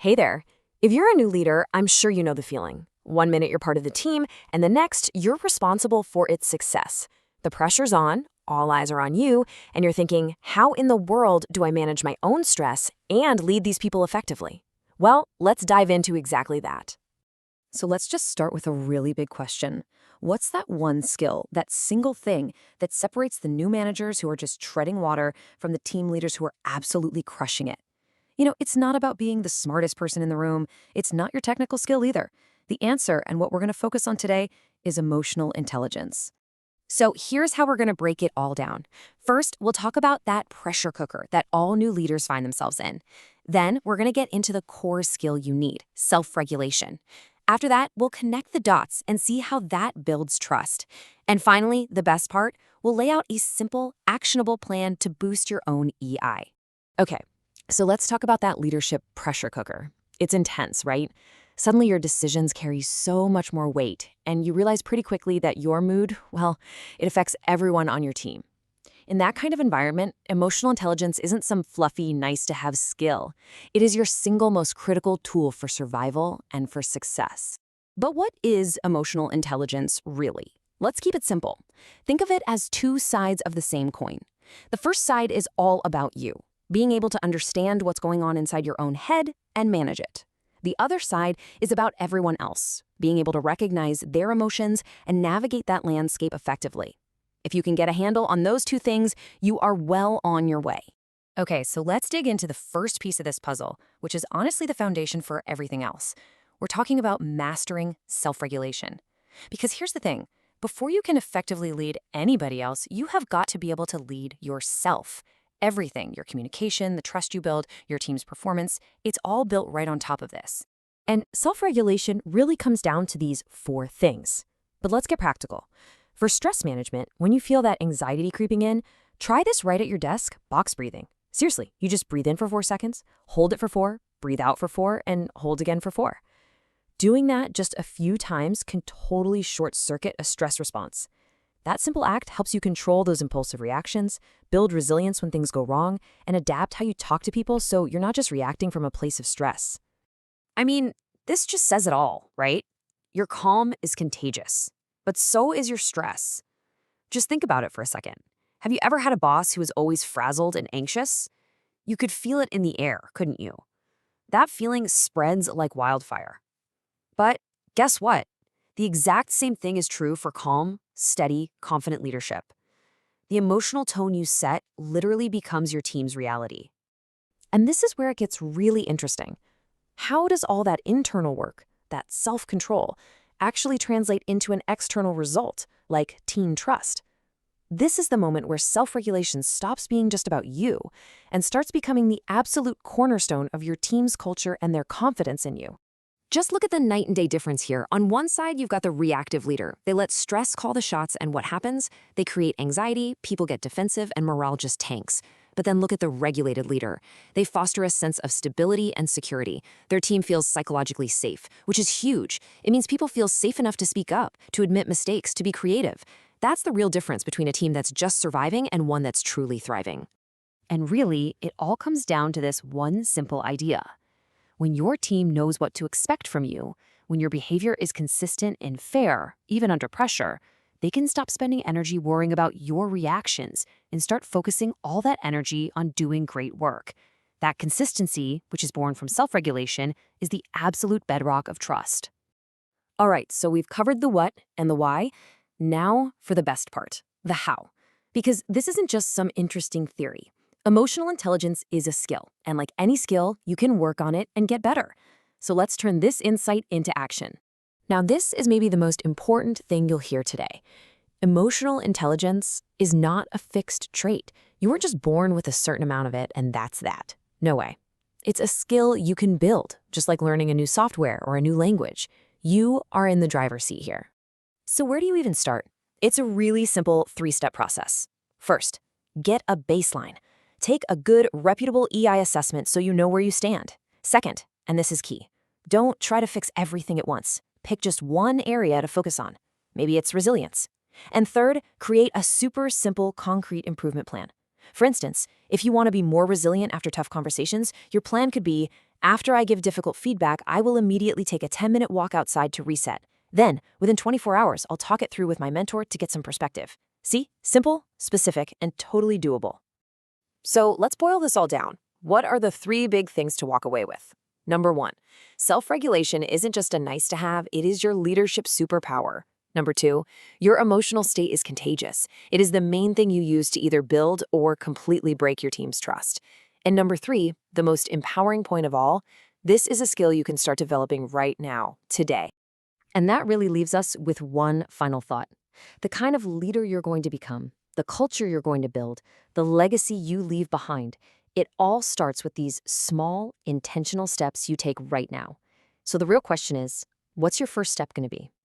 Hey there. If you're a new leader, I'm sure you know the feeling. One minute you're part of the team, and the next you're responsible for its success. The pressure's on, all eyes are on you, and you're thinking, how in the world do I manage my own stress and lead these people effectively? Well, let's dive into exactly that. So let's just start with a really big question. What's that one skill, that single thing that separates the new managers who are just treading water from the team leaders who are absolutely crushing it? It's not about being the smartest person in the room. It's not your technical skill either. The answer, and what we're going to focus on today, is emotional intelligence. So here's how we're going to break it all down. First, we'll talk about that pressure cooker that all new leaders find themselves in. Then, we're going to get into the core skill you need, self-regulation. After that, we'll connect the dots and see how that builds trust. And finally, the best part, we'll lay out a simple, actionable plan to boost your own EI. Okay, so let's talk about that leadership pressure cooker. It's intense, right? Suddenly your decisions carry so much more weight, and you realize pretty quickly that your mood, well, it affects everyone on your team. In that kind of environment, emotional intelligence isn't some fluffy, nice-to-have skill. It is your single most critical tool for survival and for success. But what is emotional intelligence really? Let's keep it simple. Think of it as two sides of the same coin. The first side is all about you, being able to understand what's going on inside your own head and manage it. The other side is about everyone else, being able to recognize their emotions and navigate that landscape effectively. If you can get a handle on those two things, you are well on your way. Okay, so let's dig into the first piece of this puzzle, which is honestly the foundation for everything else. We're talking about mastering self-regulation. Because here's the thing, before you can effectively lead anybody else, you have got to be able to lead yourself. Everything, your communication, the trust you build, your team's performance, it's all built right on top of this. And self-regulation really comes down to these four things. But let's get practical. For stress management, when you feel that anxiety creeping in, try this right at your desk, box breathing. Seriously, you just breathe in for 4 seconds, hold it for 4, breathe out for 4, and hold again for 4. Doing that just a few times can totally short-circuit a stress response. That simple act helps you control those impulsive reactions, build resilience when things go wrong, and adapt how you talk to people so you're not just reacting from a place of stress. I mean, this just says it all, right? Your calm is contagious, but so is your stress. Just think about it for a second. Have you ever had a boss who was always frazzled and anxious? You could feel it in the air, couldn't you? That feeling spreads like wildfire. But guess what? The exact same thing is true for calm, steady, confident leadership. The emotional tone you set literally becomes your team's reality. And this is where it gets really interesting. How does all that internal work, that self-control, actually translate into an external result, like team trust? This is the moment where self-regulation stops being just about you and starts becoming the absolute cornerstone of your team's culture and their confidence in you. Just look at the night and day difference here. On one side, you've got the reactive leader. They let stress call the shots, and what happens? They create anxiety, people get defensive, and morale just tanks. But then look at the regulated leader. They foster a sense of stability and security. Their team feels psychologically safe, which is huge. It means people feel safe enough to speak up, to admit mistakes, to be creative. That's the real difference between a team that's just surviving and one that's truly thriving. And really, it all comes down to this one simple idea. When your team knows what to expect from you, when your behavior is consistent and fair, even under pressure, they can stop spending energy worrying about your reactions and start focusing all that energy on doing great work. That consistency, which is born from self-regulation, is the absolute bedrock of trust. All right, so we've covered the what and the why. Now for the best part, the how. Because this isn't just some interesting theory. Emotional intelligence is a skill, and like any skill, you can work on it and get better. So let's turn this insight into action. Now, this is maybe the most important thing you'll hear today. Emotional intelligence is not a fixed trait. You weren't just born with a certain amount of it, and that's that. No way. It's a skill you can build, just like learning a new software or a new language. You are in the driver's seat here. So where do you even start? It's a really simple 3-step process. First, get a baseline. Take a good, reputable EI assessment so you know where you stand. Second, and this is key, don't try to fix everything at once. Pick just one area to focus on. Maybe it's resilience. And third, create a super simple, concrete improvement plan. For instance, if you want to be more resilient after tough conversations, your plan could be After I give difficult feedback, I will immediately take a 10-minute walk outside to reset. Then, within 24 hours, I'll talk it through with my mentor to get some perspective. See? Simple, specific, and totally doable. So let's boil this all down. What are the 3 big things to walk away with? Number 1, self-regulation isn't just a nice to have, it is your leadership superpower. Number 2, your emotional state is contagious. It is the main thing you use to either build or completely break your team's trust. And number 3, the most empowering point of all, this is a skill you can start developing right now, today. And that really leaves us with one final thought. The kind of leader you're going to become, the culture you're going to build, the legacy you leave behind, it all starts with these small, intentional steps you take right now. So the real question is, what's your first step going to be?